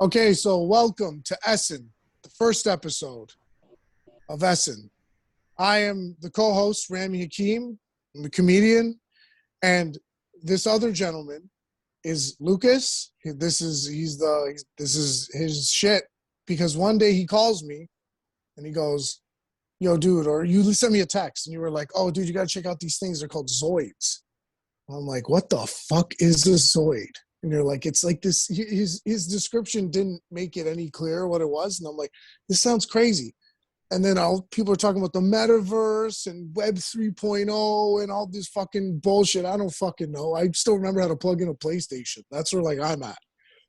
Okay, so welcome to Essen, the first episode of Essen. I am the co-host, Ramy Hakeem. I'm a comedian. And this other gentleman is Lucas. This is his shit. Because one day he calls me and he goes, yo, dude, or you sent me a text and you were like, oh, dude, you got to check out these things. They're called XOiD's. I'm like, what the fuck is a XOiD? And you're like, it's like this, his description didn't make it any clearer what it was. And I'm like, this sounds crazy. And then people are talking about the metaverse and Web 3.0 and all this fucking bullshit. I don't fucking know. I still remember how to plug in a PlayStation. That's where like I'm at.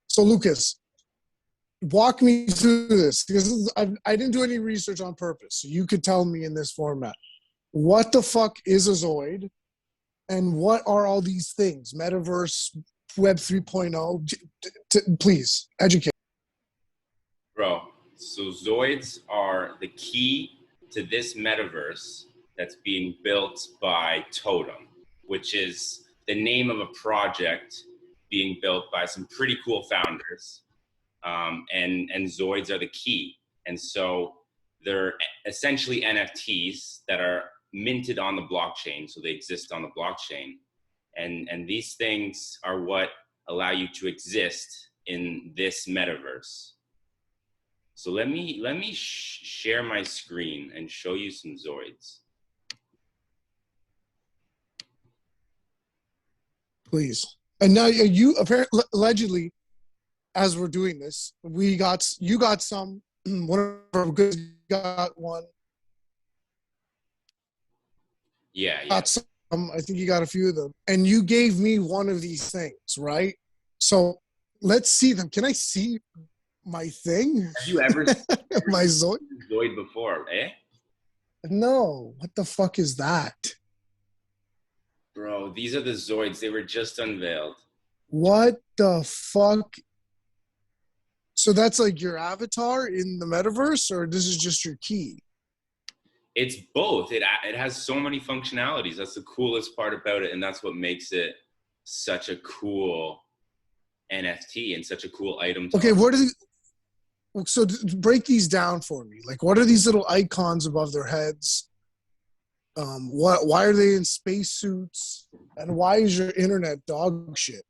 So Lucas, walk me through this because I didn't do any research on purpose. So you could tell me in this format, what the fuck is a XOiD and what are all these things? Metaverse, Web 3.0, please educate. Bro, so XOiD's are the key to this metaverse that's being built by Totem, which is the name of a project being built by some pretty cool founders. And XOiD's are the key. And so they're essentially NFTs that are minted on the blockchain. So they exist on the blockchain. And these things are what allow you to exist in this metaverse. So let me share my screen and show you some XOiD's. Please. And now you apparently, allegedly, as we're doing this, you got some, one of our good got one. Yeah. Got some, I think you got a few of them. And you gave me one of these things, right? So let's see them. Can I see my thing? Have you ever my XOiD before, eh? No. What the fuck is that? Bro, these are the XOiD's. They were just unveiled. What the fuck? So that's like your avatar in the metaverse, or this is just your key? It's both. It has so many functionalities. That's the coolest part about it, and that's what makes it such a cool NFT and such a cool item. Okay, what are these? So break these down for me. Like, what are these little icons above their heads? Why are they in spacesuits? And why is your internet dog shit?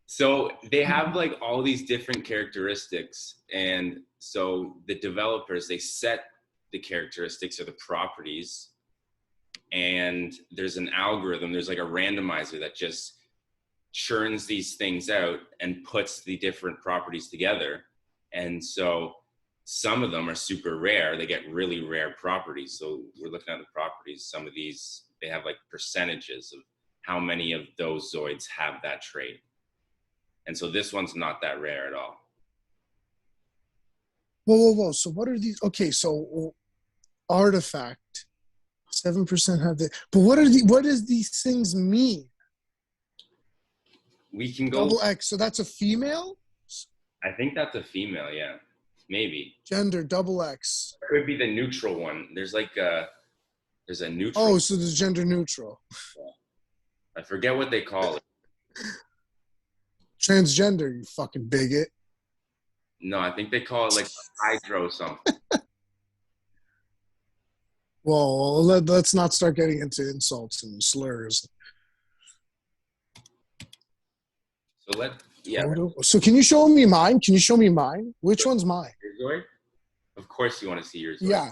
So they have like all these different characteristics. And so the developers, they set the characteristics or the properties. And there's an algorithm, there's like a randomizer that just churns these things out and puts the different properties together. And so some of them are super rare. They get really rare properties. So we're looking at the properties. Some of these, they have like percentages of how many of those XOiD's have that trait. And so this one's not that rare at all. Whoa. So what are these? Okay, so artifact, 7% have the, but what does these things mean? We can go. Double X, so that's a female? I think that's a female, yeah. Maybe. Gender, double X. It could be the neutral one. There's a neutral. Oh, so there's gender neutral. I forget what they call it. Transgender, you fucking bigot. No, I think they call it like hydro something. Well, let's not start getting into insults and slurs. So can you show me mine? Which one's mine? Your XOiD? Of course you want to see your XOiD. Yeah.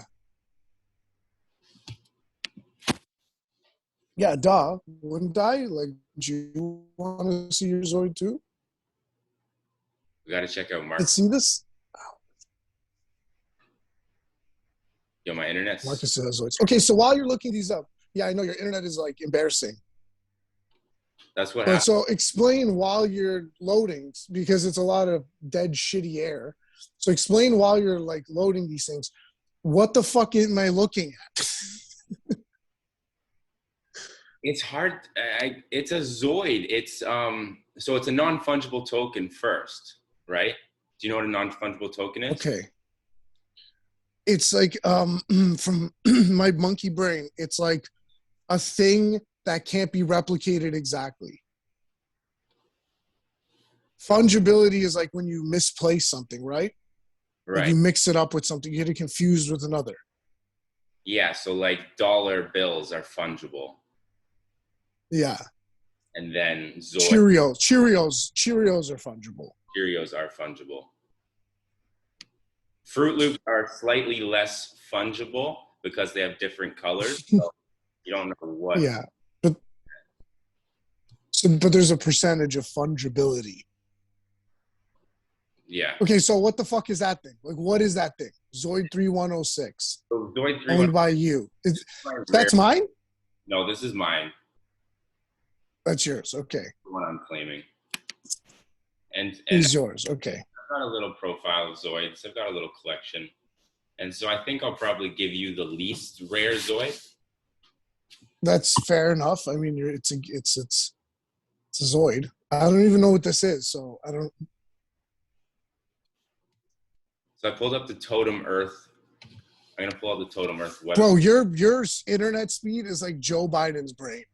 Yeah, duh. Wouldn't I? Like, do you want to see your XOiD too? We got to check out Mark. Let's see this. Yo, my internet's... Marcus says XOiD's. Okay, so while you're looking these up, yeah, I know your internet is like embarrassing. That's what happened. So explain while you're loading, because it's a lot of dead shitty air. So explain while you're like loading these things. What the fuck am I looking at? It's hard. It's a XOiD. It's so it's a non-fungible token first, right? Do you know what a non-fungible token is? Okay. It's like from my monkey brain, it's like a thing that can't be replicated exactly. Fungibility is like when you misplace something, right? Like you Right. mix it up with something, you get it confused with another. Yeah. So like dollar bills are fungible, Yeah. and then Cheerios are fungible. Cheerios are fungible. Fruit Loops are slightly less fungible because they have different colors. So you don't know what. Yeah. But there's a percentage of fungibility. Yeah. Okay, so what the fuck is that thing? Like, what is that thing? Zoid 3106, So Zoid 3 owned by you. rare. That's mine? No, this is mine. That's yours. Okay. The one I'm claiming. And Is yours. Okay. I've got a little profile of Zoids. I've got a little collection. And so I think I'll probably give you the least rare Zoid. That's fair enough. I mean, it's a Zoid. I don't even know what this is, so I don't. So I pulled up the Totem Earth. I'm gonna pull up the Totem Earth website. Bro, your internet speed is like Joe Biden's brain.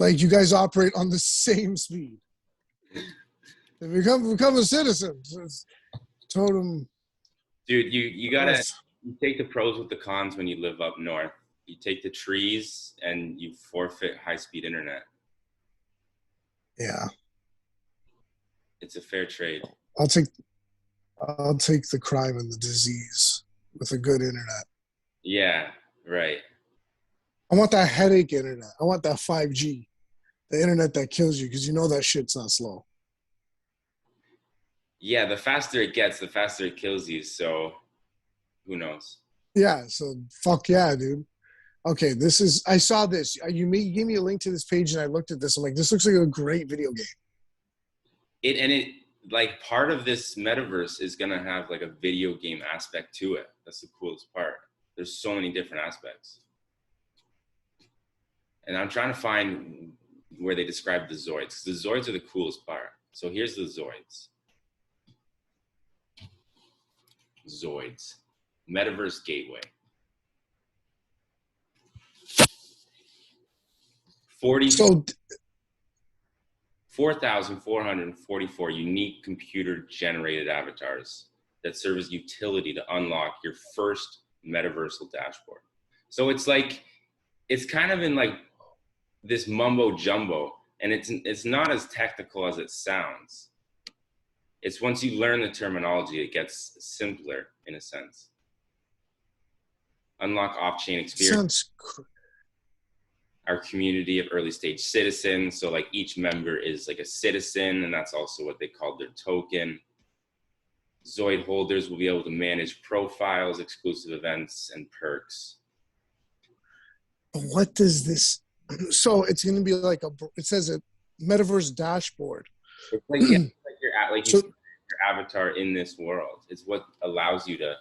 Like you guys operate on the same speed. If you become a citizen, it's Totem. Dude, you gotta you take the pros with the cons when you live up north. You take the trees and you forfeit high-speed internet. Yeah, It's a fair trade. I'll take the crime and the disease with a good internet. Yeah, right. I want that headache internet. I want that 5G, the internet that kills you because you know that shit's not slow. Yeah, the faster it gets, the faster it kills you. So who knows? Yeah, so fuck yeah, dude. Okay, I saw this. You gave me a link to this page and I looked at this. I'm like, this looks like a great video game. It like part of this metaverse is gonna have like a video game aspect to it. That's the coolest part. There's so many different aspects. And I'm trying to find where they describe the Zoids. The Zoids are the coolest part. So here's the Zoids. Zoids. Metaverse Gateway. 4,444 unique computer-generated avatars that serve as utility to unlock your first metaversal dashboard. So it's kind of in like this mumbo jumbo, and it's not as technical as it sounds. It's once you learn the terminology, it gets simpler in a sense. Unlock off-chain experience. Our community of early stage citizens. So like each member is like a citizen, and that's also what they called their token. Zoid holders will be able to manage profiles, exclusive events, and perks. What does this? So it's going to be like it says a metaverse dashboard. It's like, yeah, like your avatar in this world. It's what allows you to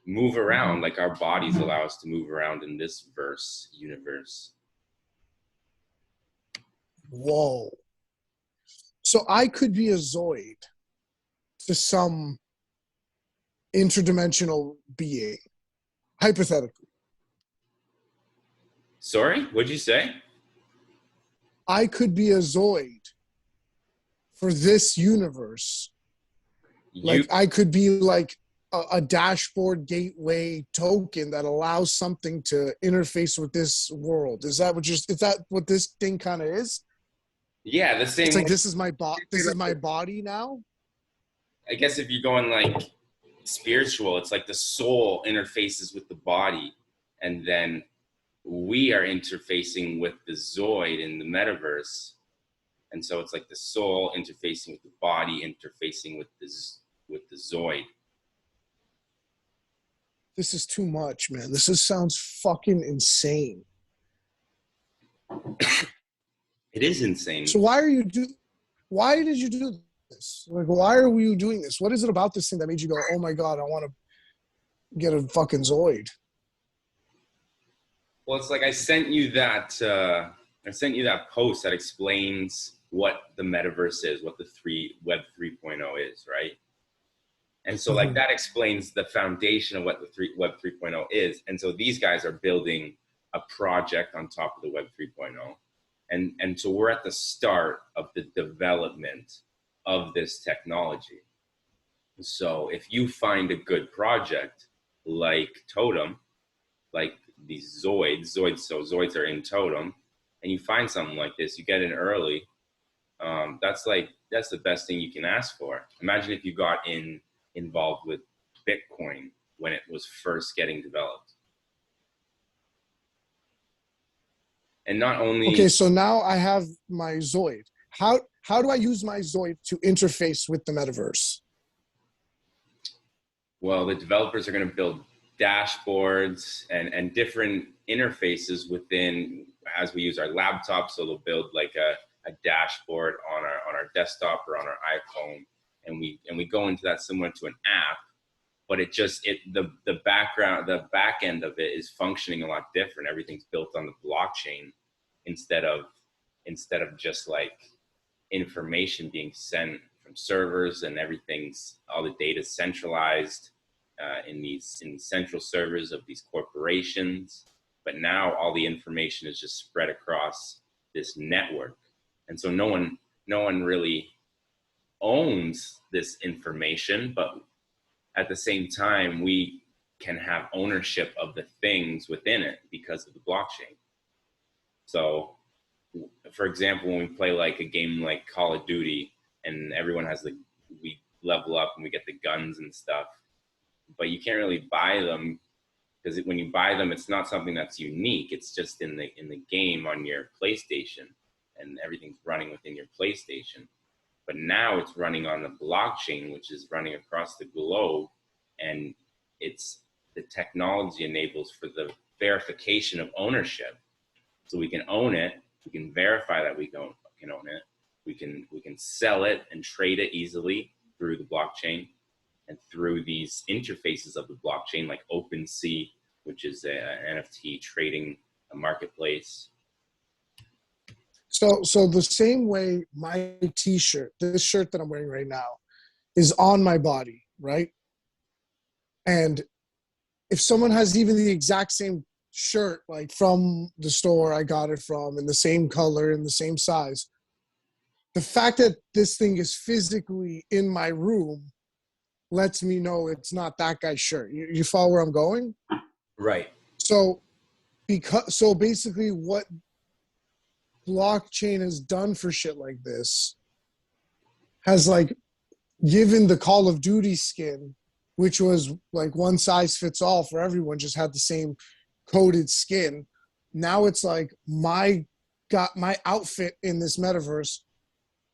move around, like our bodies allow us to move around in this universe. Whoa. So I could be a Zoid to some interdimensional being, hypothetically. Sorry, what'd you say? I could be a Zoid for this universe. Like I could be like a dashboard gateway token that allows something to interface with this world. Is that what this thing kind of is? Yeah, the same. It's like this is my body now. I guess if you're going like spiritual, it's like the soul interfaces with the body, and then we are interfacing with the Zoid in the metaverse. And so it's like the soul interfacing with the body, interfacing with the Zoid. This is too much, man. Sounds fucking insane. It is insane. So why did you do this? Like, why are you doing this? What is it about this thing that made you go, oh my God, I want to get a fucking Zoid? Well, it's like I sent you that post that explains what the metaverse is, what the Web 3.0 is, right? And so like that explains the foundation of what the Web 3.0 is. And so these guys are building a project on top of the Web 3.0. And so we're at the start of the development of this technology. So if you find a good project like Totem, like these Zoids are in Totem, and you find something like this, you get in early. That's the best thing you can ask for. Imagine if you got involved with Bitcoin when it was first getting developed. And not only... Okay, so now I have my Zoid. How do I use my Zoid to interface with the metaverse? Well, the developers are going to build dashboards and different interfaces within, as we use our laptop. So they'll build like a dashboard on our desktop or on our iPhone, and we go into that similar to an app, but the back end of it is functioning a lot different. Everything's built on the blockchain instead of just like information being sent from servers, and all the data centralized in these central servers of these corporations. But now all the information is just spread across this network, and so no one really owns this information, but at the same time we can have ownership of the things within it because of the blockchain. So for example, when we play like a game like Call of Duty, and everyone has we level up and we get the guns and stuff, but you can't really buy them, because when you buy them, it's not something that's unique. It's just in the game on your PlayStation, and everything's running within your PlayStation. But now it's running on the blockchain, which is running across the globe, and the technology enables for the verification of ownership. So we can own it, we can verify that we can own it, we can sell it and trade it easily through the blockchain and through these interfaces of the blockchain, like OpenSea, which is an NFT trading marketplace. So the same way my t-shirt, this shirt that I'm wearing right now, is on my body, right? And if someone has even the exact same shirt, like from the store I got it from, in the same color, in the same size, the fact that this thing is physically in my room lets me know it's not that guy's shirt. You follow where I'm going? Right. So basically what blockchain has done for shit like this has like given the Call of Duty skin, which was like one size fits all for everyone, just had the same coded skin. Now it's like my outfit in this metaverse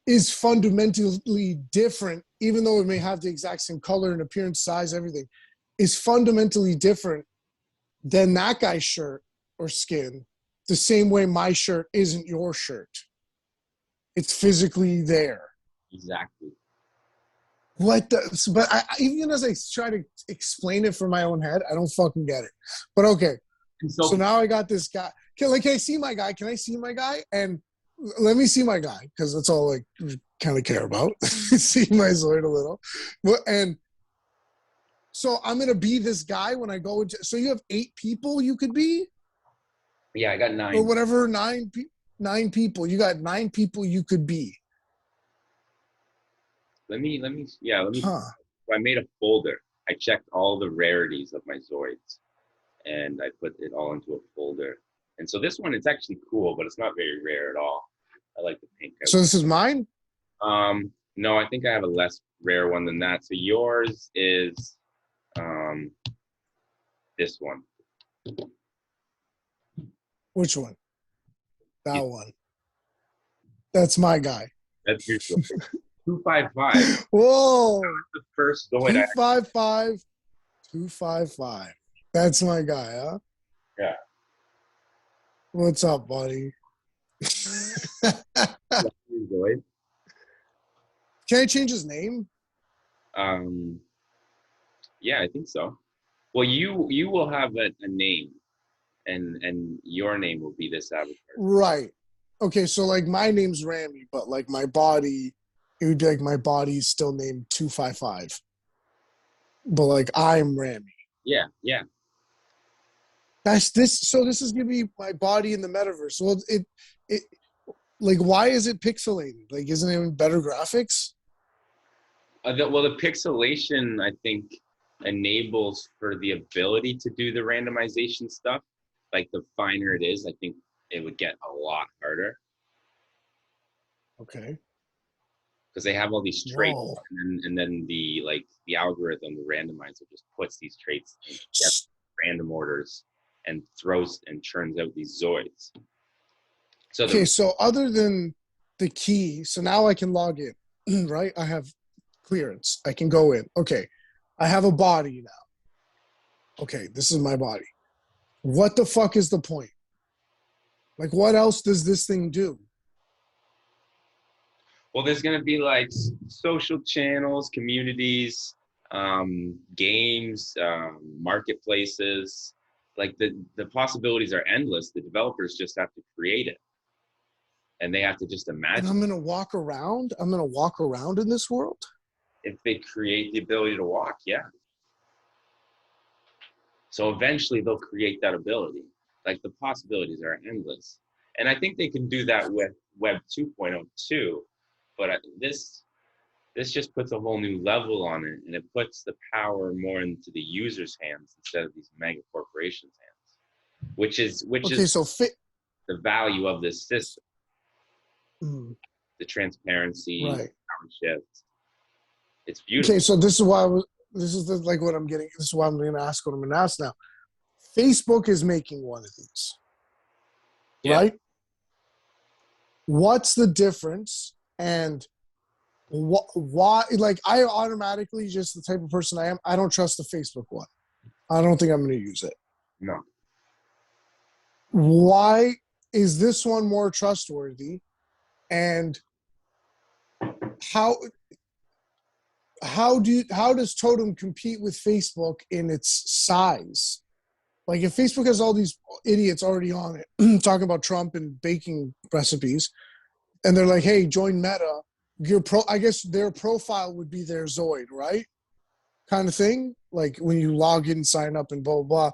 is fundamentally different, even though it may have the exact same color and appearance, size, everything, is fundamentally different than that guy's shirt or skin, the same way my shirt isn't your shirt. It's physically there. Exactly. But even as I try to explain it from my own head, I don't fucking get it. But okay. So now I got this guy. Can I see my guy? Can I see my guy? And let me see my guy, because that's all I kind of care about. See my Zoid a little. And so I'm going to be this guy when I go into... So you have 8 people you could be? Yeah, I got 9. Or whatever, 9 people. You got 9 people you could be. Let me. I made a folder. I checked all the rarities of my Zoids, and I put it all into a folder. And so this one, it's actually cool, but it's not very rare at all. I like the pink. So this is mine? No, I think I have a less rare one than that. So yours is this one. Which one? That one. That's my guy. That's your 255. Whoa. That was the first Zoid. 255. 255. That's my guy, huh? Yeah. What's up, buddy? Zoid. Can I change his name? Yeah, I think so. Well, you will have a name, and your name will be this avatar. Right. Okay, so like my name's Ramy, but like my body, it would be like my body's still named 255. But like I'm Ramy. Yeah, yeah. That's this. So this is gonna be my body in the metaverse. Well, it like, why is it pixelated? Like, isn't it even better graphics? The pixelation, I think, enables for the ability to do the randomization stuff. Like the finer it is, I think it would get a lot harder Okay. because they have all these traits, Whoa. and then the algorithm, the randomizer, just puts these traits in random orders and throws and churns out these Zoids. So Okay, so other than the key, so now I can log in, right? I have clearance. I can go in. Okay, I have a body now. Okay, this is my body. What the fuck is the point? Like, what else does this thing do? well, there's gonna be like social channels, communities, games, marketplaces. Like the possibilities are endless. The developers just have to create it, and they have to just And imagine. I'm gonna walk around. I'm gonna walk around in this world. If they create the ability to walk, yeah. So eventually they'll create that ability. Like the possibilities are endless. And I think they can do that with Web 2.0 too. But this just puts a whole new level on it, and it puts the power more into the user's hands instead of these mega corporations' hands, which is Okay, so the value of this system, the transparency, right. power shift. It's beautiful. Okay, so this is why like what I'm getting. This is why I'm going to ask what I'm going to ask now. Facebook is making one of these, Yeah. right? What's the difference? And why? Like, I automatically, just the type of person I am, I don't trust the Facebook one. I don't think I'm going to use it. No. Why is this one more trustworthy? And how does Totem compete with Facebook in its size? Like, if Facebook has all these idiots already on it talking about Trump and baking recipes, and they're like, "Hey, join Meta," I guess their profile would be their Zoid, right? Kind of thing. Like when you log in, sign up, and blah blah blah.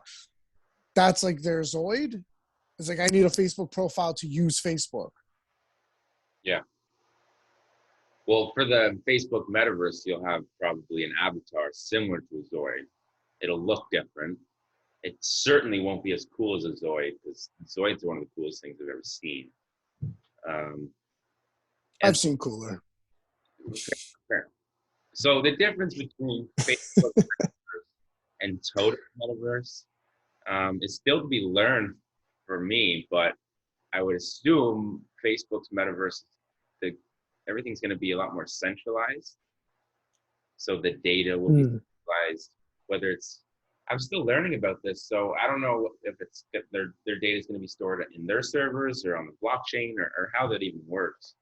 That's like their Zoid. It's like, I need a Facebook profile to use Facebook. Yeah. Well, for the Facebook metaverse, you'll have probably an avatar similar to a Zoid. It'll look different. It certainly won't be as cool as a Zoid, because Zoids are one of the coolest things I've ever seen. I've seen cooler. Fair. So the difference between Facebook metaverse and Totem metaverse is still to be learned for me, but I would assume Facebook's metaverse, everything's going to be a lot more centralized. So the data will be centralized, whether it's, I'm still learning about this, so I don't know if their data is going to be stored in their servers or on the blockchain, or how that even works.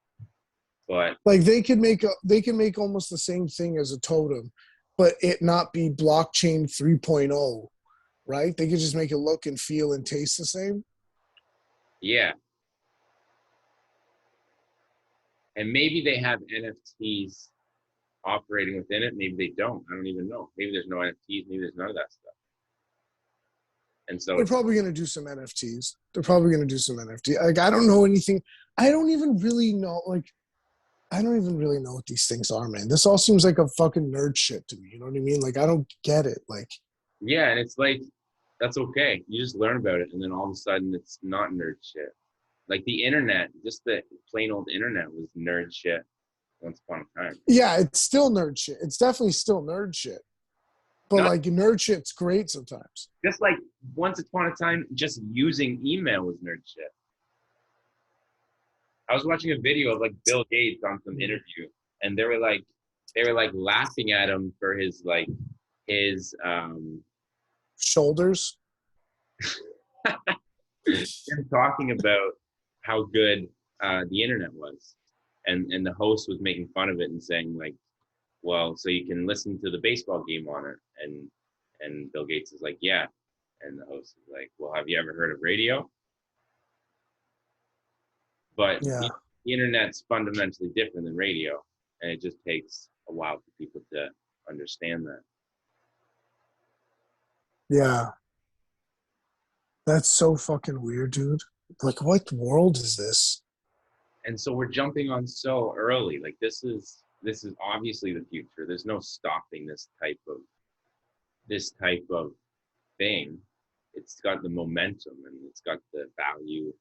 But like, they can make almost the same thing as a Totem, but it not be blockchain 3.0, right? They could just make it look and feel and taste the same. yeah. And maybe they have NFTs operating within it. Maybe they don't. I don't even know. Maybe there's no NFTs. Maybe there's none of that stuff. And so they're probably going to do some NFTs. Like, I don't know anything. I don't even really know. Like, I don't even really know what these things are, man. This all seems like a fucking nerd shit to me. You know what I mean? Like, I don't get it. Like, yeah, and it's like, that's okay. You just learn about it, and then all of a sudden it's not nerd shit. Like the internet, just the plain old internet was nerd shit once upon a time. yeah, it's still nerd shit. It's definitely still nerd shit. But like, nerd shit's great sometimes. Just like once upon a time, just using email was nerd shit. I was watching a video of like Bill Gates on some interview, and they were like laughing at him for his shoulders. Him talking about how good the internet was, and the host was making fun of it and saying like, well, so you can listen to the baseball game on it, and Bill Gates is like, yeah, and the host is like, well, have you ever heard of radio? But yeah, the internet's fundamentally different than radio, and it just takes a while for people to understand that. Yeah. That's so fucking weird, dude. Like, what world is this? And so we're jumping on so early. Like this is this is obviously the future. There's no stopping this type of thing. It's got the momentum and it's got the value.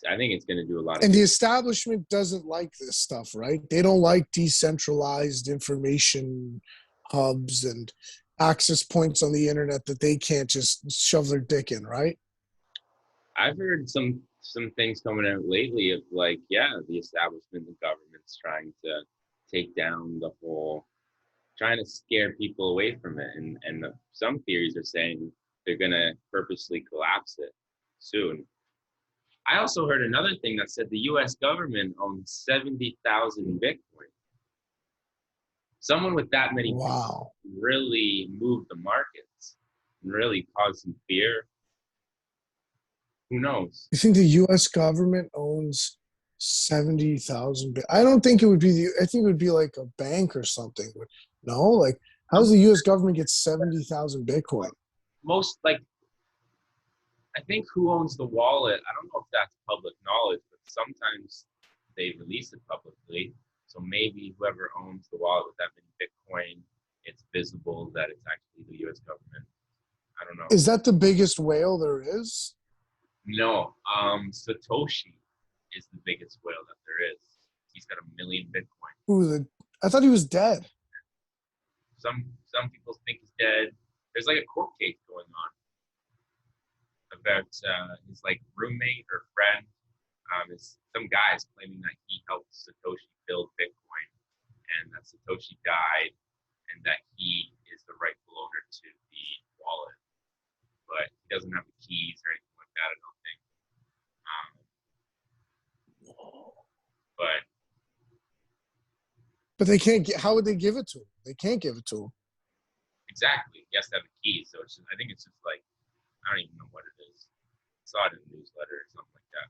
I think it's going to do a lot of And the good. establishment doesn't like this stuff, right? They don't like decentralized information hubs and access points on the internet that they can't just shove their dick in, right? I've heard some things coming out lately of like, yeah, the establishment, the government's trying to take down the whole, trying to scare people away from it, and some theories are saying they're gonna purposely collapse it soon. I also heard another thing that said the U.S. government owns 70,000 Bitcoin. Someone with that many Wow. Bitcoin really moved the markets and really caused some fear. Who knows? You think the U.S. government owns 70,000? I don't think it would be I think it would be like a bank or something. No, like how does the U.S. government get 70,000 Bitcoin? Most like, I think who owns the wallet? I don't know if that's public knowledge, but sometimes they release it publicly. So maybe whoever owns the wallet with that many Bitcoin, it's visible that it's actually the U.S. government. I don't know. Is that the biggest whale there is? No, Satoshi is the biggest whale that there is. He's got 1 million Bitcoin. I thought he was dead. Some people think he's dead. There's like a court case going on about his like roommate or friend. Some guy is claiming that he helped Satoshi build Bitcoin, and that Satoshi died, and that he is the rightful owner to the wallet, but he doesn't have the keys or anything like that. I don't think. But they can't get. How would they give it to him? They can't give it to him. Exactly. He has to have the keys. So I think it's just like, I don't even know what it is. I saw it in the newsletter or something like that.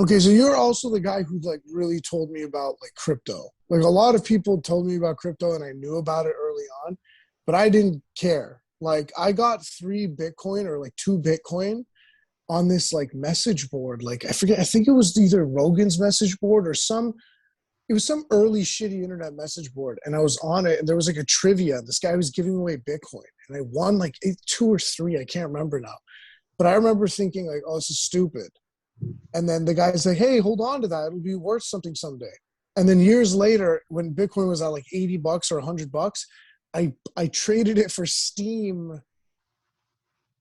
Okay, so you're also the guy who like really told me about like crypto. Like a lot of people told me about crypto and I knew about it early on, but I didn't care. Like I got 3 Bitcoin or like 2 Bitcoin on this like message board. Like I forget, I think it was either Rogan's message board or it was some early shitty internet message board. And I was on it and there was like a trivia. This guy was giving away Bitcoin and I won like 2 or 3. I can't remember now. But I remember thinking like, oh, this is stupid. And then the guy's like, hey, hold on to that. It'll be worth something someday. And then years later, when Bitcoin was at like $80 or $100, I traded it for Steam,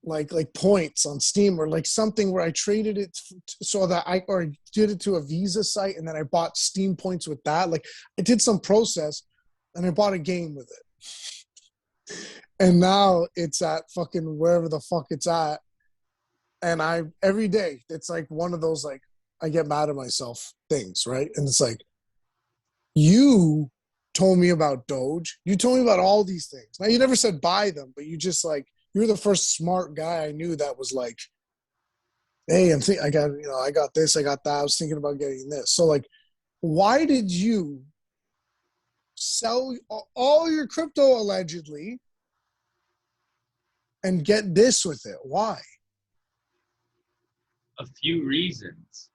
like points on Steam or like something where I traded it so that I did it to a Visa site and then I bought Steam points with that. Like I did some process and I bought a game with it. And now it's at fucking wherever the fuck it's at. And every day, it's like one of those, like, I get mad at myself things, right? And it's like, you told me about Doge. You told me about all these things. Now, you never said buy them, but you just like, you're the first smart guy I knew that was like, hey, I got this, I got that. I was thinking about getting this. So like, why did you sell all your crypto allegedly and get this with it? Why? A few reasons.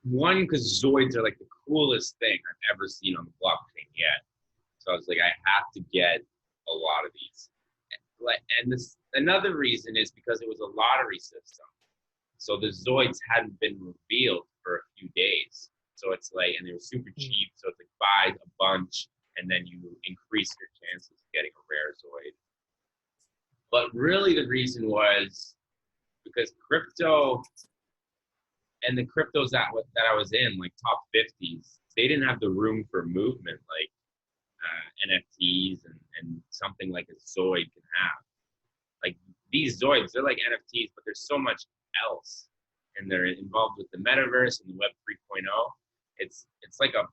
One, because XOiD's are like the coolest thing I've ever seen on the blockchain yet. So I was like, I have to get a lot of these. And another reason is because it was a lottery system. So the XOiD's hadn't been revealed for a few days. So it's like, and they were super cheap. So it's like buy a bunch and then you increase your chances of getting a rare XOiD. But really the reason was because crypto and the cryptos that I was in, like top 50s, they didn't have the room for movement like NFTs and something like a XOiD can have. Like these XOiDs, they're like NFTs, but there's so much else. And they're involved with the metaverse and the Web 3.0. It's like a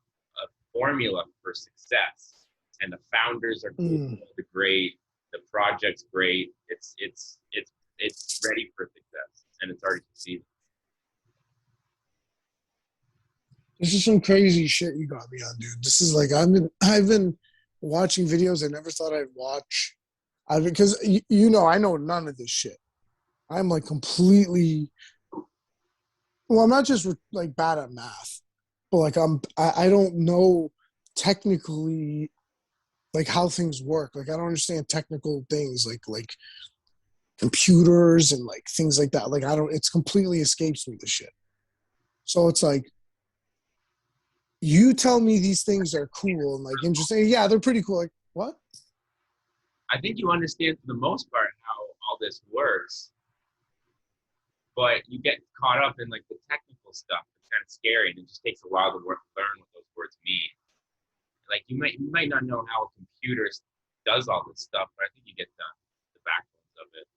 formula for success. And the founders are great, the project's great. It's ready for success, and it's already succeeded. This is some crazy shit you got me on, dude. This is like I've been watching videos I never thought I'd watch. Because I know none of this shit. I'm like completely. Well, I'm not just like bad at math, but like I don't know technically like how things work. Like I don't understand technical things like computers and like things like that. Like I don't. It's completely escapes me, the shit. So it's like you tell me these things are cool and like interesting. Yeah, they're pretty cool. Like what? I think you understand for the most part how all this works, but you get caught up in like the technical stuff. It's kind of scary, and it just takes a while to learn what those words mean. Like you might not know how a computer does all this stuff, but I think you get the backbones of it.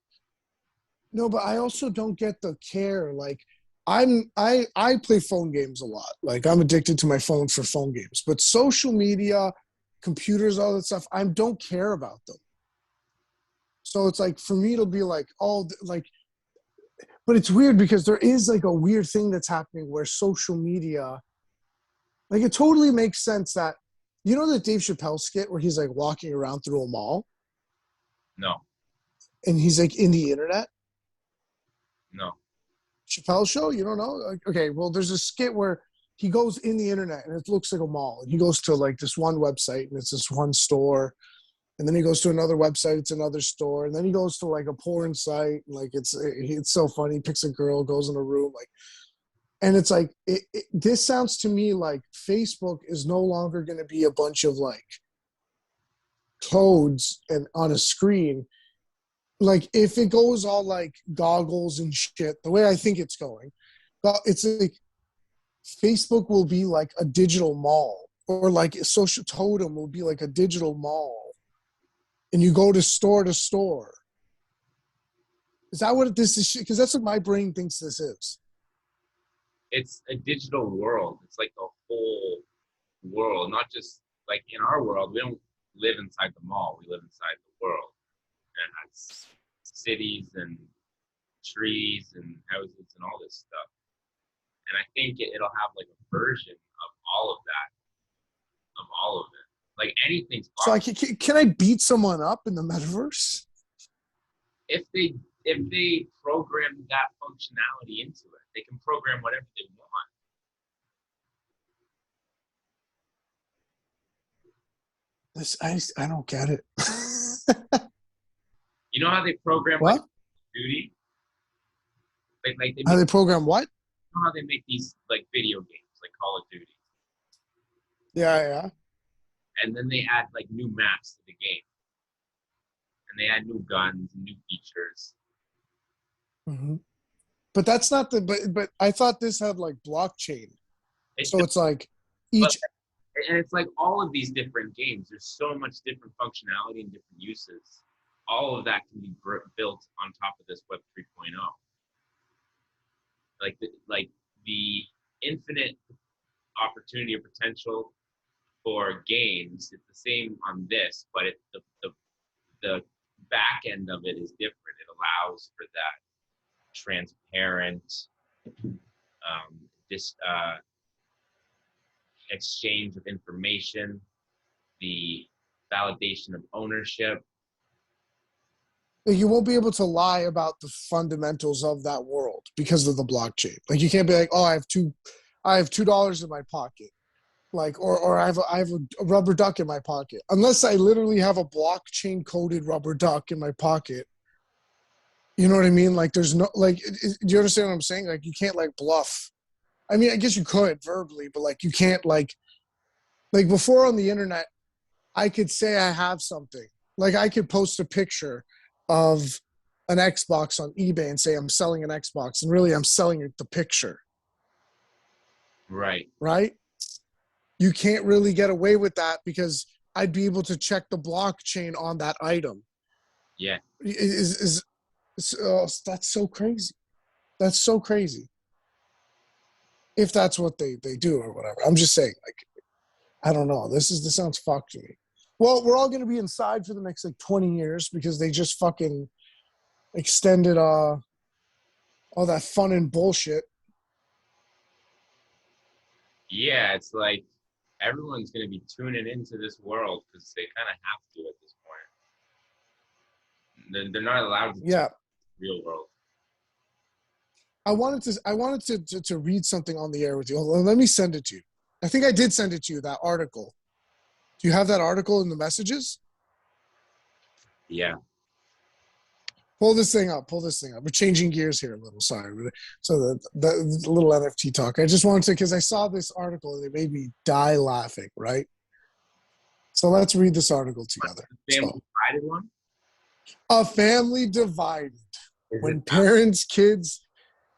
No, but I also don't get the care. Like I play phone games a lot. Like I'm addicted to my phone for phone games. But social media, computers, all that stuff, I don't care about them. So it's like for me it'll be like all like but it's weird because there is like a weird thing that's happening where social media like it totally makes sense that you know the Dave Chappelle skit where he's like walking around through a mall No, and he's like in the internet? no. Chappelle show? You don't know? Like, okay, well, there's a skit where he goes in the internet and it looks like a mall. And he goes to like this one website and it's this one store. And then he goes to another website, it's another store. And then he goes to like a porn site. And like it's so funny. He picks a girl, goes in a room, like, and it's like this sounds to me like Facebook is no longer going to be a bunch of like codes and on a screen. Like if it goes all like goggles and shit, the way I think it's going, it's like Facebook will be like a digital mall, or like a social totem will be like a digital mall, and you go to store. Is that what this is? Because that's what my brain thinks this is. It's a digital world. It's like the whole world, not just like in our world. We don't live inside the mall. We live inside the world. And it has cities and trees and houses and all this stuff. And I think it'll have like a version of all of that, of all of it. Like anything's possible. So can I beat someone up in the metaverse? If they program that functionality into it, they can program whatever they want. I don't get it. You know how they program What? like Duty? How they program what? You know how they make these like video games, like Call of Duty, Yeah. and then they add like new maps to the game, and they add new guns and new features. Mm-hmm. But that's not but I thought this had like blockchain. So it's like each. And it's like all of these different games. There's so much different functionality and different uses. All of that can be built on top of this Web 3.0. Like the infinite opportunity or potential for games is the same on this, but the back end of it is different. It allows for that transparent exchange of information, the validation of ownership. You won't be able to lie about the fundamentals of that world because of the blockchain. Like you can't be like, oh, I have $2 in my pocket, like, or I have a rubber duck in my pocket, unless I literally have a blockchain coded rubber duck in my pocket. You know what I mean? Like there's no like, do you understand what I'm saying? Like you can't like bluff. I mean, I guess you could verbally, but like you can't like before on the internet, I could say I have something. Like I could post a picture of an Xbox on eBay and say I'm selling an Xbox, and really I'm selling the picture. Right. Right? You can't really get away with that because I'd be able to check the blockchain on that item. Yeah. That's so crazy. That's so crazy. If that's what they do or whatever. I'm just saying, like, I don't know. This sounds fucked to me. Well, we're all going to be inside for the next like 20 years because they just fucking extended all that fun and bullshit. Yeah, it's like everyone's going to be tuning into this world because they kind of have to at this point. They're not allowed to. Yeah. Real world. I wanted to read something on the air with you. Let me send it to you. I think I did send it to you, that article. Do you have that article in the messages? Yeah. Pull this thing up. We're changing gears here a little. Sorry. So the little NFT talk. I just wanted to, because I saw this article and it made me die laughing, right? So let's read this article together. Family divided one? A family divided. When parents, kids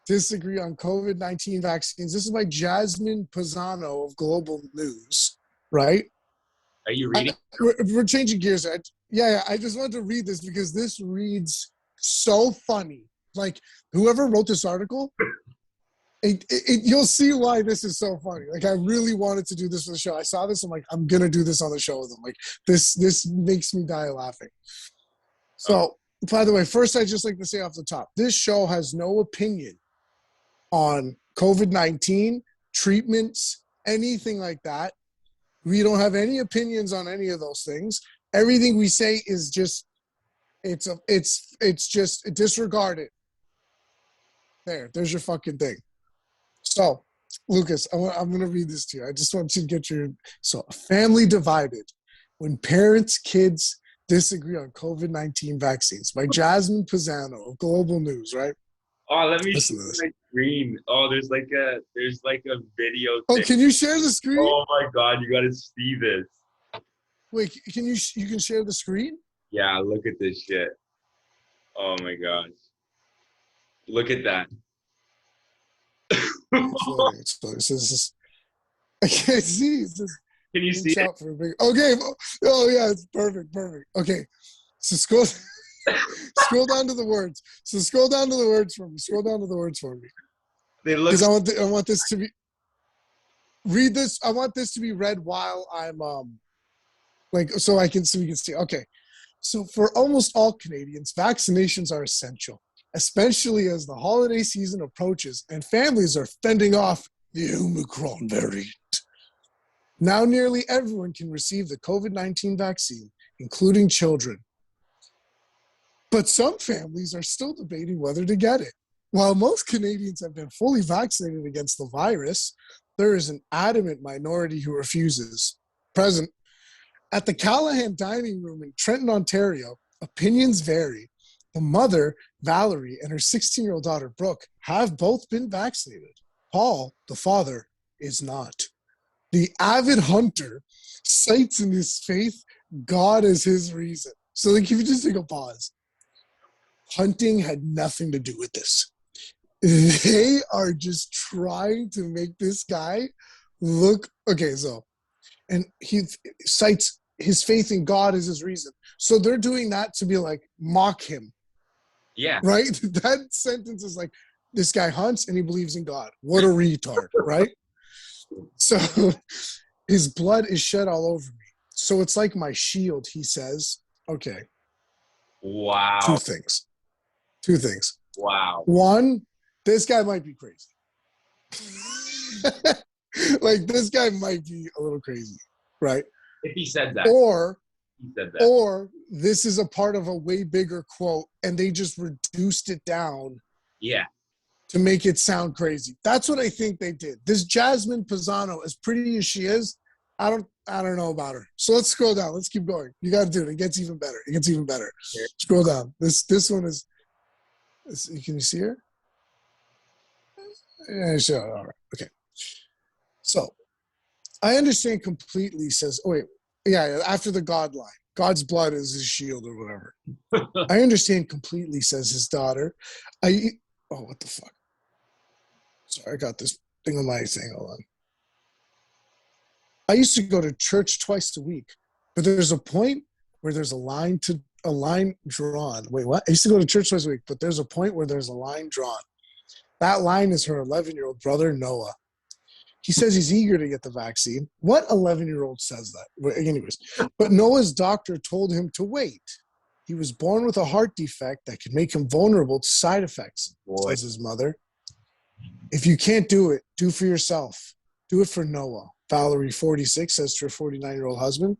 disagree on COVID-19 vaccines. This is by Jasmine Pisano of Global News, right? Are you reading? We're changing gears. I just wanted to read this because this reads so funny. Like, whoever wrote this article, you'll see why this is so funny. Like, I really wanted to do this for the show. I saw this, I'm like, I'm going to do this on the show with them. Like, this makes me die laughing. So, by the way, first, I'd just like to say off the top, this show has no opinion on COVID-19, treatments, anything like that. We don't have any opinions on any of those things. Everything we say is just, it's just disregard it. There's your fucking thing. So, Lucas, I'm going to read this to you. I just want you to get your, so a family divided when parents, kids disagree on COVID-19 vaccines by Jasmine Pisano of Global News, right? Oh, let me Listen share to this. my screen. Oh, there's like a video Oh, thing. can you share the screen? Oh my God, you gotta see this. Wait, can you can share the screen? Yeah, look at this shit. Oh my gosh. Look at that. It's loading. It says this. I can't see. It says, Can you see it? for a big, okay. Oh yeah, it's perfect. Okay. So scroll down to the words. So scroll down to the words for me. They look. Because I want this to be read this. I want this to be read while I'm so we can see. Okay. So for almost all Canadians, vaccinations are essential, especially as the holiday season approaches and families are fending off the Omicron variant. Now nearly everyone can receive the COVID-19 vaccine, including children. But some families are still debating whether to get it. While most Canadians have been fully vaccinated against the virus, there is an adamant minority who refuses. Present at the Callahan Dining Room in Trenton, Ontario, opinions vary. The mother, Valerie, and her 16-year-old daughter, Brooke, have both been vaccinated. Paul, the father, is not. The avid hunter cites in his faith God as his reason. So like, if you just take a pause, hunting had nothing to do with this. They are just trying to make this guy look, okay, so, and he cites his faith in God as his reason. So they're doing that to be like, mock him. Yeah. Right? That sentence is like, this guy hunts and he believes in God. What a retard, right? So his blood is shed all over me. So it's like my shield, he says. Okay. Wow. Two things. Wow. One, this guy might be crazy. Like, this guy might be a little crazy, right? If he said that. Or this is a part of a way bigger quote and they just reduced it down. Yeah. To make it sound crazy. That's what I think they did. This Jasmine Pisano, as pretty as she is, I don't know about her. So let's scroll down. Let's keep going. You got to do it. It gets even better. Yeah. Scroll down. This one is, can you see her? Yeah, sure. All right. Okay. So I understand completely, says, oh wait, yeah, after the God line. God's blood is his shield or whatever. I understand completely, says his daughter. Oh, what the fuck? Sorry, I got this thing on my thing. Hold on. I used to go to church twice a week, but there's a point where there's a line drawn. Wait, what? I used to go to church twice a week, but there's a point where there's a line drawn. That line is her 11-year-old brother, Noah. He says he's eager to get the vaccine. What 11-year-old says that? Anyways, but Noah's doctor told him to wait. He was born with a heart defect that could make him vulnerable to side effects, says his mother. If you can't do it, do for yourself. Do it for Noah. Valerie, 46, says to her 49-year-old husband.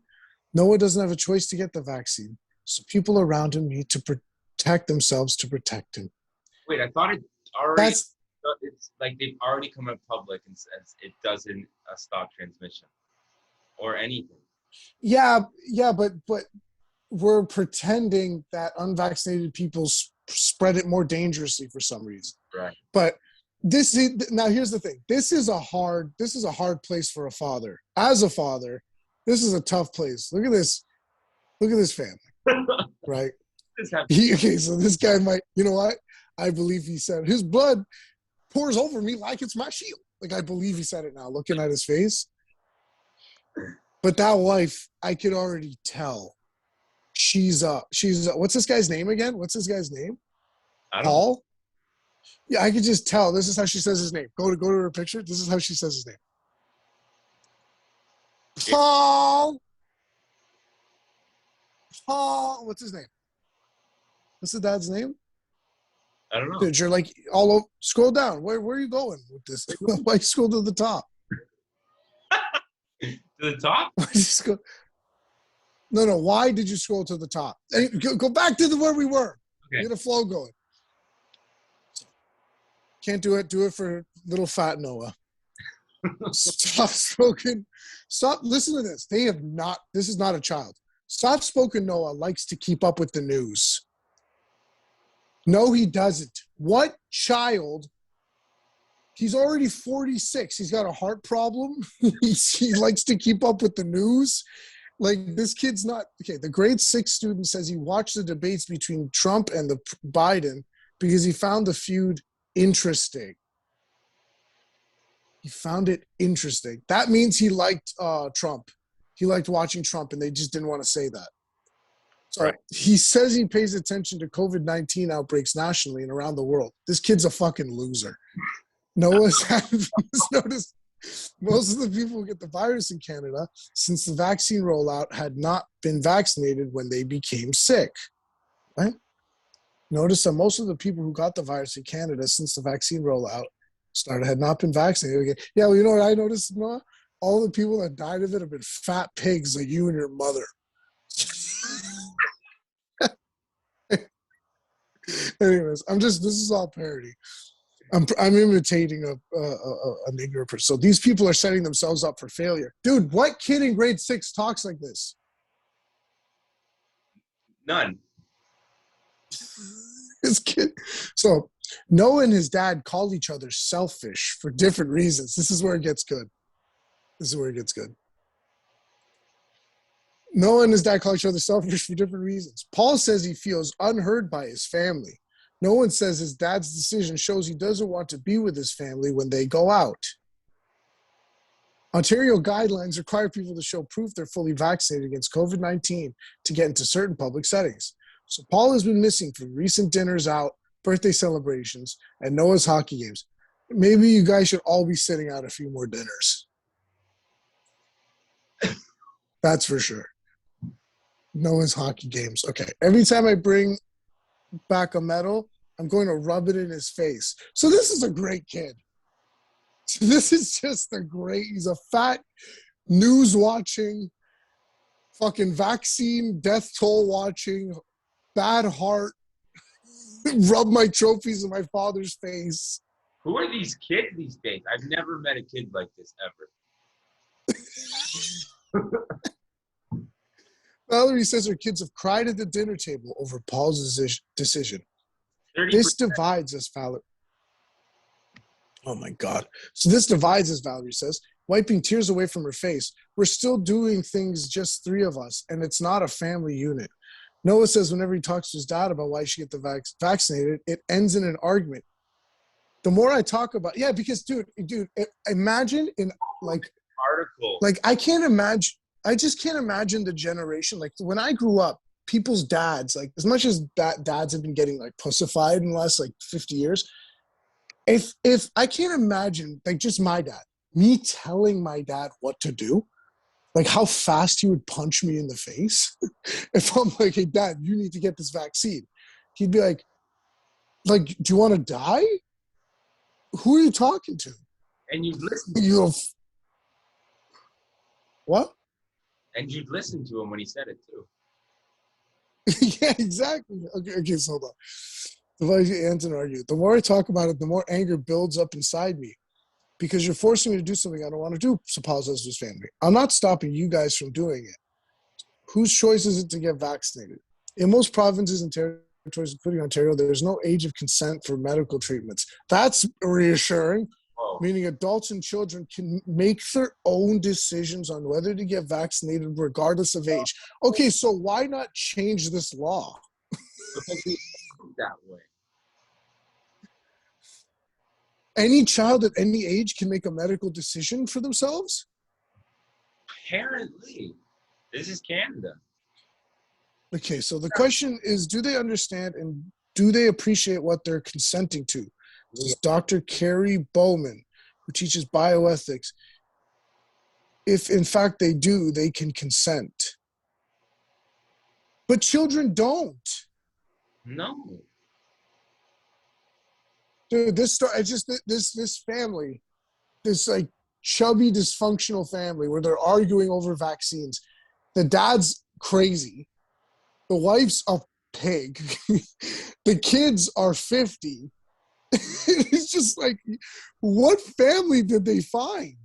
Noah doesn't have a choice to get the vaccine, so people around him need to protect themselves to protect him. Wait, I thought it already. like they've already come out public and says it doesn't stop transmission or anything. Yeah, but we're pretending that unvaccinated people spread it more dangerously for some reason. Right. But now here's the thing. This is a hard place for a father. As a father, this is a tough place. Look at this family, right? Okay, so this guy might, you know what? I believe he said his blood pours over me like it's my shield. Like, I believe he said it now, looking at his face. But that wife, I could already tell. She's what's this guy's name again? What's this guy's name? Paul? Know. Yeah, I could just tell. This is how she says his name. Go to her picture. This is how she says his name. Paul. What's his name? What's the dad's name? I don't know. Dude, you're like all over. Scroll down. Where are you going with this? Why you scroll to the top? To the top? No. Why did you scroll to the top? Go back to where we were. Okay. Get a flow going. Can't do it. Do it for little fat Noah. Soft-spoken. Listen to this. They have not. This is not a child. Soft-spoken Noah likes to keep up with the news. No, he doesn't. What child? He's already 46. He's got a heart problem. He likes to keep up with the news. Like, this kid's not okay. The grade 6 student says he watched the debates between Trump and the Biden because he found the feud interesting. He found it interesting. That means he liked Trump. He liked watching Trump, and they just didn't want to say that. So right. He says he pays attention to COVID-19 outbreaks nationally and around the world. This kid's a fucking loser. Noah's noticed most of the people who get the virus in Canada since the vaccine rollout had not been vaccinated when they became sick. Right? Notice that most of the people who got the virus in Canada since the vaccine rollout started had not been vaccinated. Okay. Yeah, well, you know what I noticed, Noah? All the people that died of it have been fat pigs like you and your mother. Anyways, this is all parody. I'm imitating a nigger person. So these people are setting themselves up for failure. Dude, what kid in grade 6 talks like this? None. This kid. So Noah and his dad called each other selfish for different reasons. This is where it gets good. Noah and his dad call each other selfish for different reasons. Paul says he feels unheard by his family. No one says his dad's decision shows he doesn't want to be with his family when they go out. Ontario guidelines require people to show proof they're fully vaccinated against COVID-19 to get into certain public settings. So Paul has been missing from recent dinners out, birthday celebrations, and Noah's hockey games. Maybe you guys should all be sitting out a few more dinners. That's for sure. Noah's hockey games. Okay. Every time I bring back a medal, I'm going to rub it in his face. So this is a great kid. This is just he's a fat, news-watching, fucking vaccine, death toll watching, bad heart, rub my trophies in my father's face. Who are these kids these days? I've never met a kid like this ever. Valerie says her kids have cried at the dinner table over Paul's decision. 30%. This divides us, Valerie. Oh, my God. So this divides us, Valerie says, wiping tears away from her face. We're still doing things, just 3 of us, and it's not a family unit. Noah says whenever he talks to his dad about why he should get the vaccinated, it ends in an argument. The more I talk about, yeah, because, dude, imagine in, like, article. Like, I just can't imagine the generation. Like, when I grew up, people's dads, like, as much as dads have been getting, like, pussified in the last, like, 50 years, if I can't imagine, like, just my dad, me telling my dad what to do, like, how fast he would punch me in the face. If I'm like, hey, Dad, you need to get this vaccine. He'd be like, do you want to die? Who are you talking to? And you'd listen. What? And you'd listen to him when he said it, too. Yeah, exactly. Okay, so hold on. Anton argued. The more I talk about it, the more anger builds up inside me because you're forcing me to do something I don't want to do, so apologize to his family. I'm not stopping you guys from doing it. Whose choice is it to get vaccinated? In most provinces and territories, including Ontario, there's no age of consent for medical treatments. That's reassuring, meaning adults and children can make their own decisions on whether to get vaccinated regardless of age. Okay, so why not change this law? That way. Any child at any age can make a medical decision for themselves? Apparently. This is Canada. Okay, so the question is, do they understand and do they appreciate what they're consenting to? This is Dr. Carrie Bowman, who teaches bioethics. If in fact they do, they can consent. But children don't. No. Dude, this family, this like chubby, dysfunctional family where they're arguing over vaccines. The dad's crazy. The wife's a pig. The kids are 50. It's just like, what family did they find?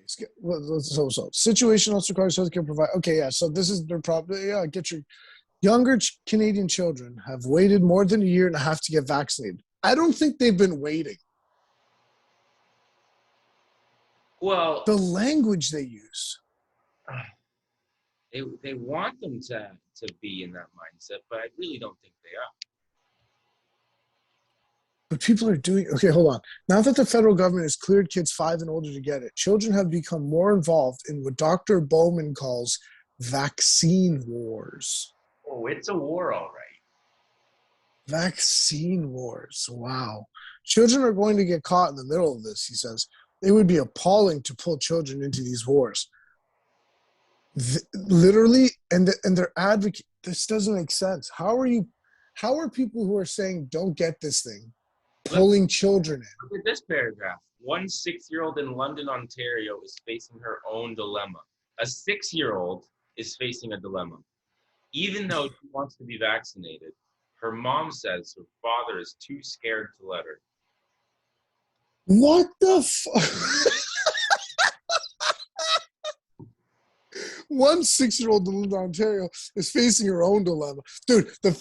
So situation also requires healthcare provider. Okay, yeah. So this is their problem. Yeah, get your younger Canadian children have waited more than a year and a half to get vaccinated. I don't think they've been waiting. Well, the language they use. They want them to be in that mindset, but I really don't think they are. But people are doing, okay, hold on. Now that the federal government has cleared kids 5 and older to get it, children have become more involved in what Dr. Bowman calls vaccine wars. Oh, it's a war, all right. Vaccine wars. Wow. Children are going to get caught in the middle of this, he says. It would be appalling to pull children into these wars. Literally, and they're advocate. This doesn't make sense. How are people who are saying don't get this thing pulling children in? Look at this paragraph. 1 6-year-old in London, Ontario is facing her own dilemma. A 6-year-old is facing a dilemma. Even though she wants to be vaccinated, her mom says her father is too scared to let her. What the fuck? 1 6-year-old in Ontario is facing her own dilemma. Dude, I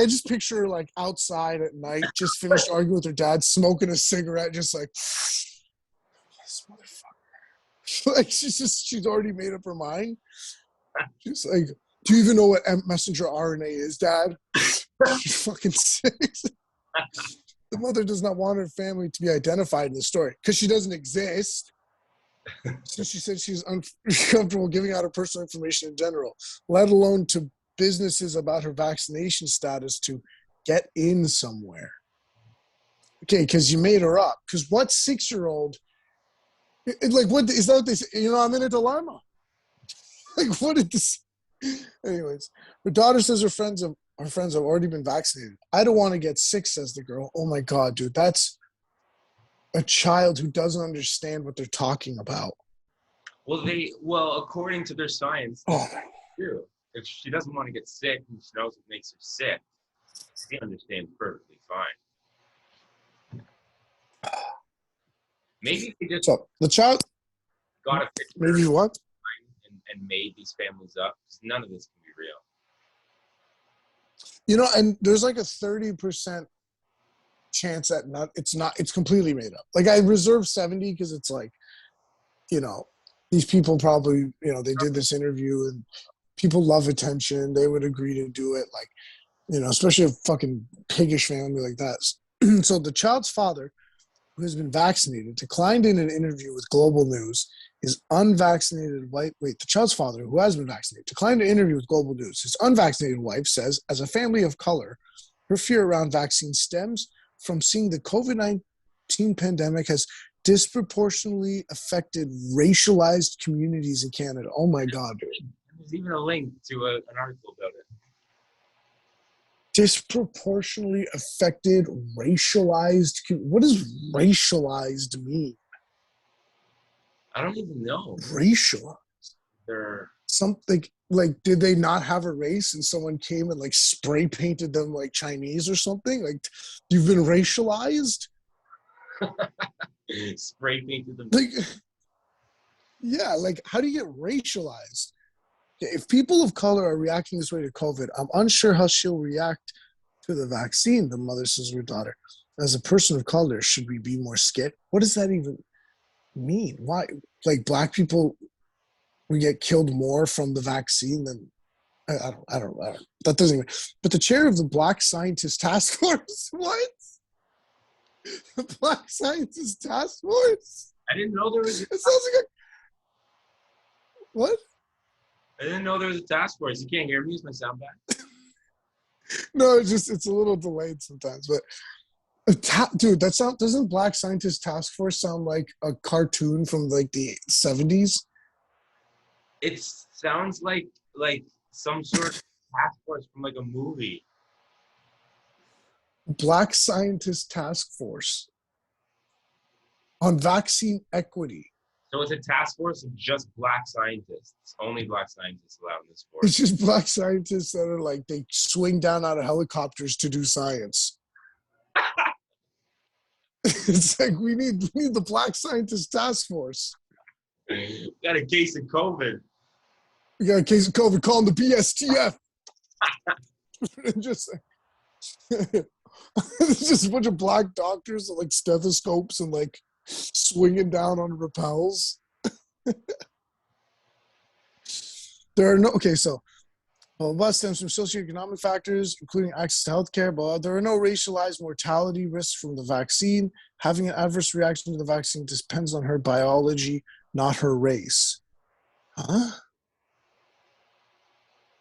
just picture her like outside at night, just finished arguing with her dad, smoking a cigarette, just like, this motherfucker. Like she's already made up her mind. She's like, do you even know what messenger RNA is, Dad? She's fucking 6. The mother does not want her family to be identified in the story because she doesn't exist. So she said she's uncomfortable giving out her personal information in general, let alone to businesses about her vaccination status to get in somewhere. Okay, because you made her up. Because what 6-year-old, like, what is that what they say? You know, I'm in a dilemma. Like, what did this? Anyways, her daughter says her friends have already been vaccinated. I don't want to get sick, says the girl. Oh my God, dude, that's a child who doesn't understand what they're talking about. Well, according to their science, true. If she doesn't want to get sick and she knows what makes her sick, she understands perfectly fine. Maybe they just the child got a picture maybe what and made these families up because none of this can be real. You know, and there's like a 30% chance that it's completely made up. Like I reserve 70 because it's like, you know, these people probably, you know, they did this interview and people love attention. They would agree to do it. Like, you know, especially a fucking piggish family like that. So the child's father, who has been vaccinated, declined in an interview with Global News. His unvaccinated wife, the child's father, who has been vaccinated, declined an interview with Global News. His unvaccinated wife says, as a family of color, her fear around vaccines stems from seeing the COVID-19 pandemic has disproportionately affected racialized communities in Canada. Oh my God, dude. There's even a link to an article about it. Disproportionately affected racialized. What does racialized mean? I don't even know. Racialized. something like, did they not have a race and someone came and like spray painted them like Chinese or something? Like, you've been racialized? Spray painted them. Like, yeah, like, how do you get racialized? If people of color are reacting this way to COVID, I'm unsure how she'll react to the vaccine, the mother says to her daughter. As a person of color, should we be more scared? What does that even mean? Why? Like, black people, we get killed more from the vaccine than I don't. That doesn't even. But the chair of the Black Scientist Task Force, what? The Black Scientist Task Force? I didn't know there was. It sounds like a. What? I didn't know there was a task force. You can't hear me? Is my sound bad? No, it's a little delayed sometimes, but dude, doesn't Black Scientist Task Force sound like a cartoon from like the 70s? It sounds like some sort of task force from like a movie. Black Scientist Task Force on vaccine equity. So it's a task force of just black scientists. Only black scientists allowed in this force. It's just black scientists that are like, they swing down out of helicopters to do science. It's like, we need the Black Scientist Task Force. Got a case of COVID. We got a case of COVID, call them the BSTF. just it's just a bunch of black doctors with like stethoscopes and like swinging down on rappels. There are no, okay, so blah stems from socioeconomic factors, including access to healthcare, but there are no racialized mortality risks from the vaccine. Having an adverse reaction to the vaccine depends on her biology, not her race. Huh?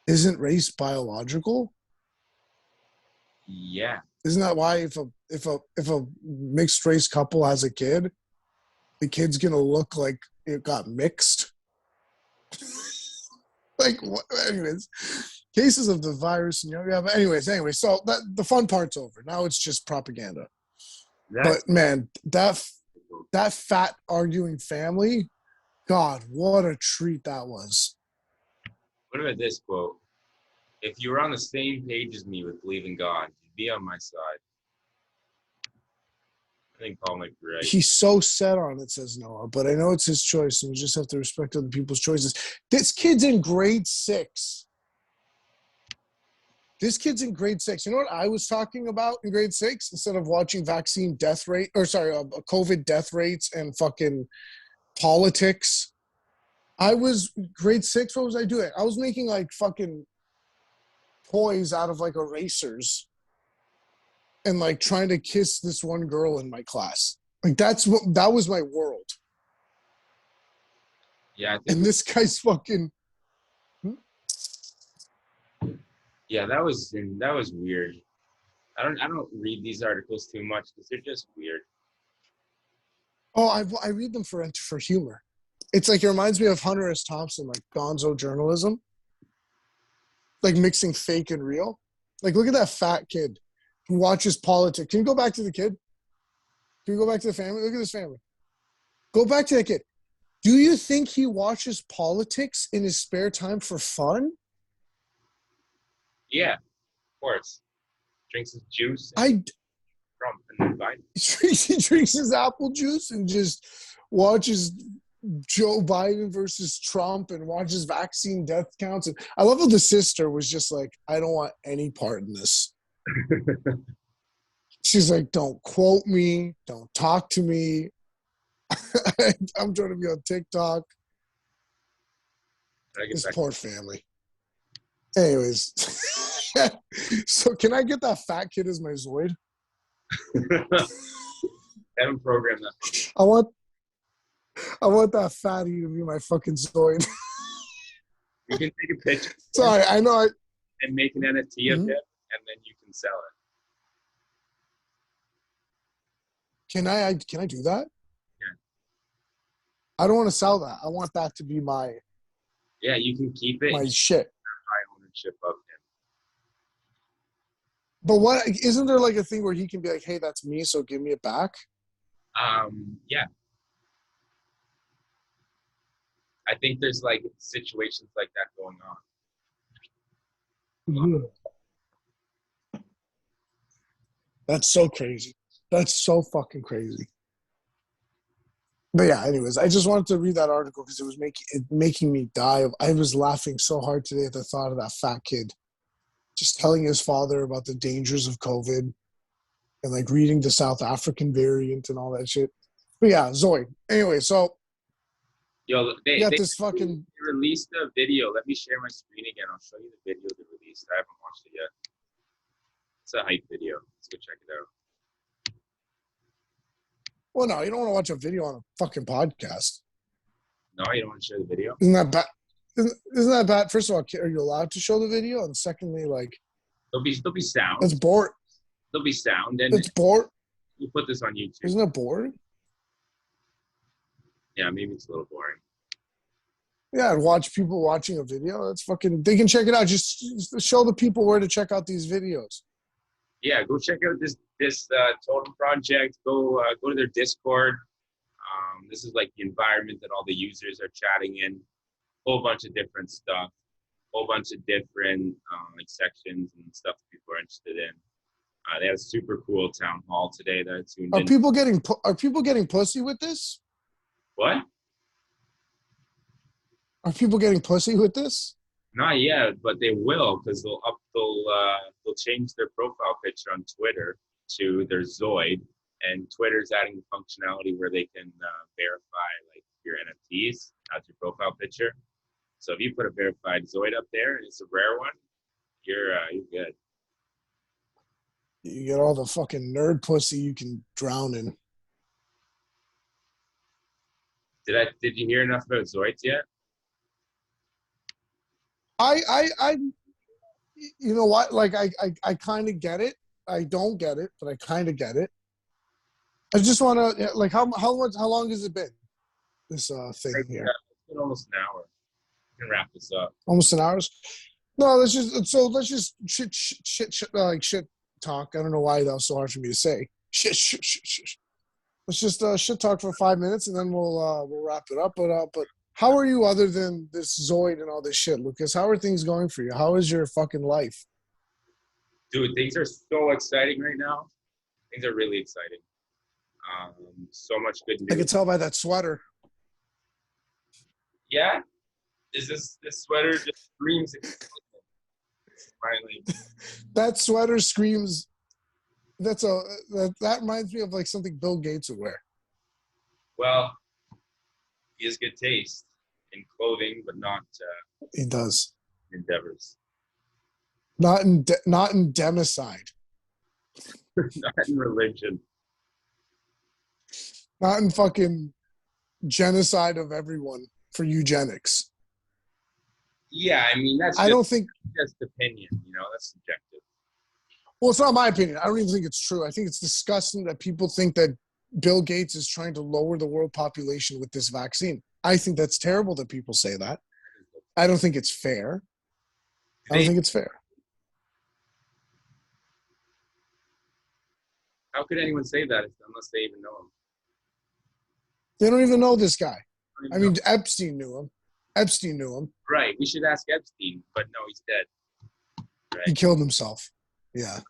Isn't race biological? Yeah. Isn't that why if a mixed race couple has a kid, the kid's gonna look like it got mixed? Like, what? Anyways, cases of the virus, but anyways, so the fun part's over. Now it's just propaganda. But man, that fat arguing family, God, what a treat that was. What about this quote? If you were on the same page as me with believing God, you'd be on my side. I think Paul might be right. He's so set on it, says Noah, but I know it's his choice, and we just have to respect other people's choices. This kid's in grade 6. This kid's in grade 6. You know what I was talking about in grade 6? Instead of watching vaccine death rate, COVID death rates and fucking politics, I was grade 6. What was I doing? I was making like fucking toys out of like erasers and like trying to kiss this one girl in my class. Like that was my world. Yeah. And this guy's fucking. Yeah, that was weird. I don't read these articles too much because they're just weird. Oh, I read them for humor. It's like, it reminds me of Hunter S. Thompson, like gonzo journalism, like mixing fake and real. Like, look at that fat kid who watches politics. Can you go back to the kid? Can you go back to the family? Look at this family. Go back to that kid. Do you think he watches politics in his spare time for fun? Yeah, of course. Drinks his juice. Trump and Biden. He drinks his apple juice and just watches Joe Biden versus Trump and watches vaccine death counts. And I love how the sister was just like, I don't want any part in this. She's like, don't quote me. Don't talk to me. I'm trying to be on TikTok. This poor family. Anyways. So can I get that fat kid as my Zoid? Have him program that. I want that fatty to be my fucking Zoid. You can take a picture. Sorry, I know. And make an NFT of it, and then you can sell it. Can I do that? Yeah. I don't want to sell that. I want that to be my. Yeah, you can keep it. My shit. High ownership of him. But what isn't there like a thing where he can be like, "Hey, that's me, so give me it back"? Yeah. I think there's like situations like that going on. Mhm. That's so crazy. That's so fucking crazy. But yeah, anyways, I just wanted to read that article because it was making me die. I was laughing so hard today at the thought of that fat kid just telling his father about the dangers of COVID and like reading the South African variant and all that shit. But yeah, Zoid. Anyway, so Yo, you got this fucking. they released a video. Let me share my screen again. I'll show you the video they released. I haven't watched it yet. It's a hype video. Let's go check it out. Well, no, you don't want to watch a video on a fucking podcast. No, you don't want to share the video? Isn't that bad? Isn't that bad? First of all, are you allowed to show the video? And secondly, like, There'll be sound. it's bored. There'll be sound, and It's bored. we'll put this on YouTube. Isn't it boring? Yeah, maybe it's a little boring. Yeah, and watch people watching a video. That's fucking. They can check it out. Just show the people where to check out these videos. Yeah, go check out this Totem project. Go to their Discord. This is like the environment that all the users are chatting in. Whole bunch of different stuff. Whole bunch of different like sections and stuff that people are interested in. They had a super cool town hall today that I tuned in. Are people getting pussy with this? What? Are people getting pussy with this? Not yet, but they will because they'll change their profile picture on Twitter to their XOiD, and Twitter's adding the functionality where they can verify like your NFTs as your profile picture. So if you put a verified XOiD up there and it's a rare one, you're good. You get all the fucking nerd pussy you can drown in. Did you hear enough about XOiD's yet? I you know what? Like I kind of get it. I don't get it, but I kind of get it. I just want to like how long has it been? This thing here. It's been almost an hour. We can wrap this up. Almost an hour. No, let's just shit talk. I don't know why that was so hard for me to say. Shit. Let's just shit talk for 5 minutes and then we'll wrap it up. But how are you other than this XOiD and all this shit, Lucas? How are things going for you? How is your fucking life? Dude, things are so exciting right now. Things are really exciting. So much good news. I can tell by that sweater. Yeah? Is this sweater just screams finally. That sweater screams. That reminds me of like something Bill Gates would wear. Well, he has good taste in clothing, but not He does. endeavors. Not in democide. Not in religion. Not in fucking genocide of everyone for eugenics. Yeah, I mean that's. I don't think that's opinion. That's subjective. Well, it's not my opinion. I don't even think it's true. I think it's disgusting that people think that Bill Gates is trying to lower the world population with this vaccine. I think that's terrible that people say that. I don't think it's fair. I don't think it's fair. How could anyone say that unless they even know him? They don't even know this guy. I mean, Epstein knew him. Right. We should ask Epstein, but no, he's dead. Right. He killed himself. Yeah.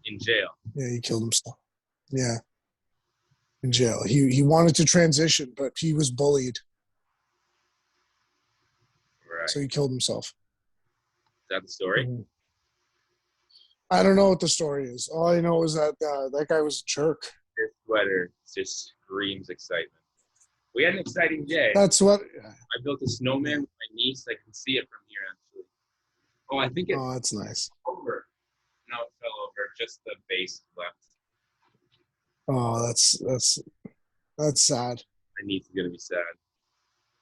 In jail. Yeah, he killed himself. Yeah. In jail. He wanted to transition, but he was bullied. Right. So he killed himself. Is that the story? Mm-hmm. I don't know what the story is. All I know is that that guy was a jerk. This sweater just screams excitement. We had an exciting day. That's what. I built a snowman with my niece. I can see it from here, actually. Oh, I think it's that's nice. over. No, it fell over. Just the base left. Oh, that's sad. My niece is gonna be sad.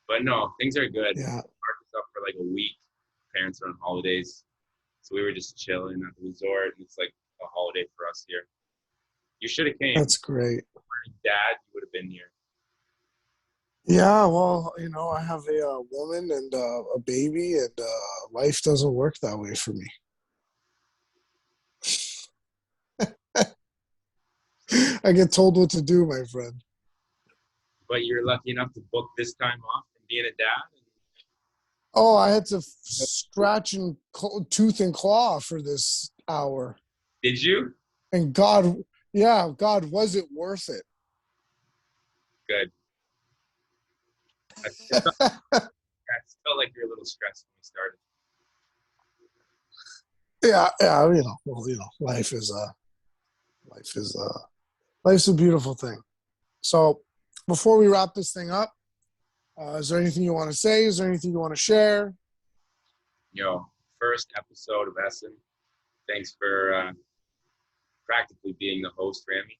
But no, things are good. Yeah. Parked us up for like a week. Parents are on holidays, so we were just chilling at the resort, and it's like a holiday for us here. You should have came. That's great. Dad, you would have been here. Yeah, well, I have a woman and a baby, and life doesn't work that way for me. I get told what to do, my friend. But you're lucky enough to book this time off from being a dad and Oh, I had to scratch and tooth and claw for this hour. Did you? And God, yeah, God, was it worth it? Good. I felt like you were a little stressed when we started. Yeah, life's a beautiful thing. So before we wrap this thing up, is there anything you want to say? Is there anything you want to share? First episode of Essen. Thanks for practically being the host, Ramy.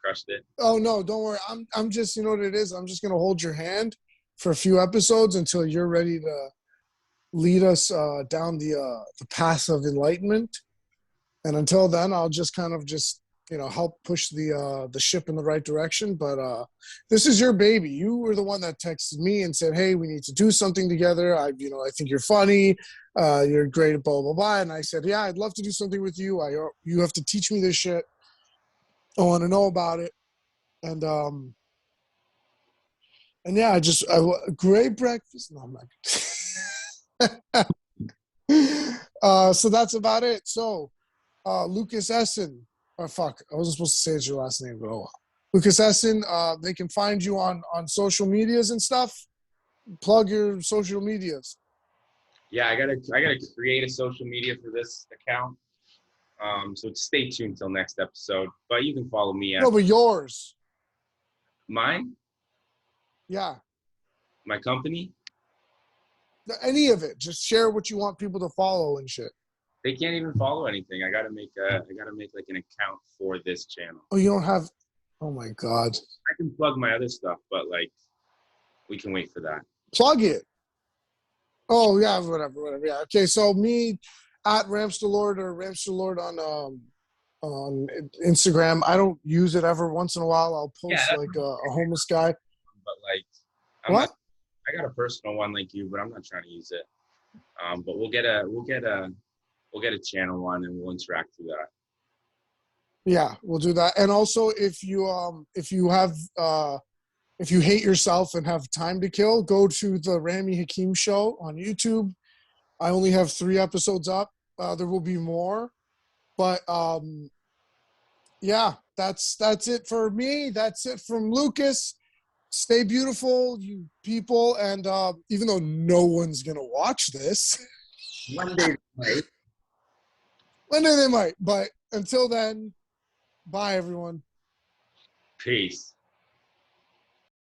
Crushed it. Oh no, don't worry. I'm just, you know what it is? I'm just gonna hold your hand for a few episodes until you're ready to lead us down the path of enlightenment. And until then, I'll just kind of help push the ship in the right direction. But this is your baby. You were the one that texted me and said, "Hey, we need to do something together. I think you're funny. You're great at blah blah blah." And I said, "Yeah, I'd love to do something with you. You have to teach me this shit. I want to know about it." And yeah, great breakfast. No, I'm not. So that's about it. So Lucas Essen. Oh, fuck. I wasn't supposed to say it's your last name, but oh well. Lucas Essen, they can find you on social medias and stuff. Plug your social medias. Yeah, I gotta create a social media for this account. So stay tuned till next episode. But you can follow me at No, but yours. mine, Yeah. my company. Any of it. Just share what you want people to follow and shit. They can't even follow anything. I gotta make like an account for this channel. Oh, you don't have. Oh my God. I can plug my other stuff, but like we can wait for that. Plug it. Oh yeah, whatever. Yeah. Okay, so me at Ramsterlord or Ramsterlord on Instagram. I don't use it ever. Once in a while, I'll post like a homeless guy. But like, I got a personal one like you, but I'm not trying to use it. But we'll get a channel one and we'll interact through that. Yeah, we'll do that. And also, if you hate yourself and have time to kill, go to the Ramy Hakeem show on YouTube. I only have 3 episodes up. There will be more, but yeah, that's it for me. That's it from Lucas. Stay beautiful, you people. And even though no one's gonna watch this, One day they might. But until then, bye everyone. Peace.